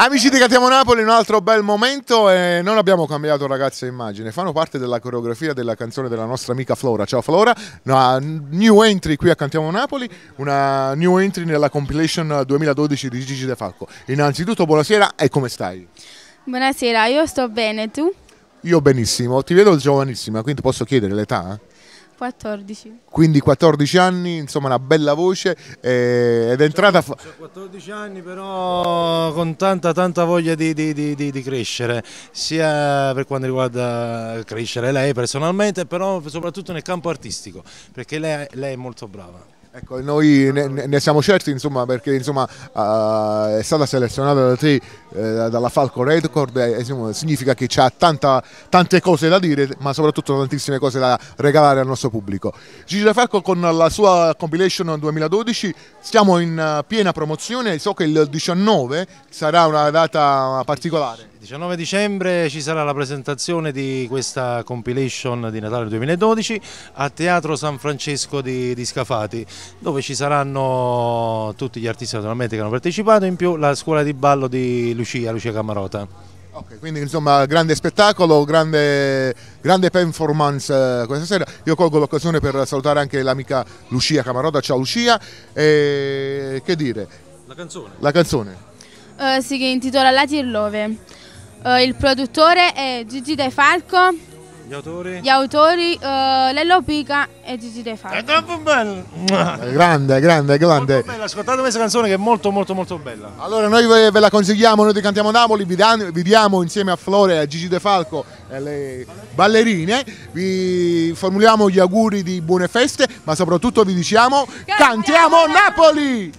Amici di Cantiamo Napoli, un altro bel momento e non abbiamo cambiato ragazze immagine, fanno parte della coreografia della canzone della nostra amica Flora. Ciao Flora, una new entry qui a Cantiamo Napoli, una new entry nella compilation 2012 di Gigi De Falco. Innanzitutto buonasera e come stai? Buonasera, io sto bene, tu? Io benissimo, ti vedo giovanissima, quindi posso chiedere l'età? 14. Quindi 14 anni, insomma una bella voce ed è entrata... 14 anni però con tanta voglia di crescere, sia per quanto riguarda crescere lei personalmente, però soprattutto nel campo artistico, perché lei è molto brava. Ecco, noi ne siamo certi, insomma, perché insomma, è stata selezionata da te, dalla Falco Record, insomma, significa che ha tante cose da dire, ma soprattutto tantissime cose da regalare al nostro pubblico. Gigi De Falco con la sua compilation 2012, stiamo in piena promozione, so che il 19 sarà una data particolare. Il 19 dicembre ci sarà la presentazione di questa compilation di Natale 2012 a Teatro San Francesco di Scafati, dove ci saranno tutti gli artisti naturalmente che hanno partecipato, in più la scuola di ballo di Lucia Camarota. Ok, quindi insomma grande spettacolo, grande performance questa sera. Io colgo l'occasione per salutare anche l'amica Lucia Camarota. Ciao Lucia, che dire? La canzone? La canzone. Si intitola La Tirlove. Il produttore è Gigi De Falco. Gli autori Lello Pica e Gigi De Falco. È troppo bello! Grande. Molto bella, ascoltate questa canzone che è molto bella. Allora noi ve la consigliamo, noi di Cantiamo Napoli, vi diamo insieme a Flore e a Gigi De Falco e alle ballerine, vi formuliamo gli auguri di buone feste, ma soprattutto vi diciamo Cantiamo Napoli!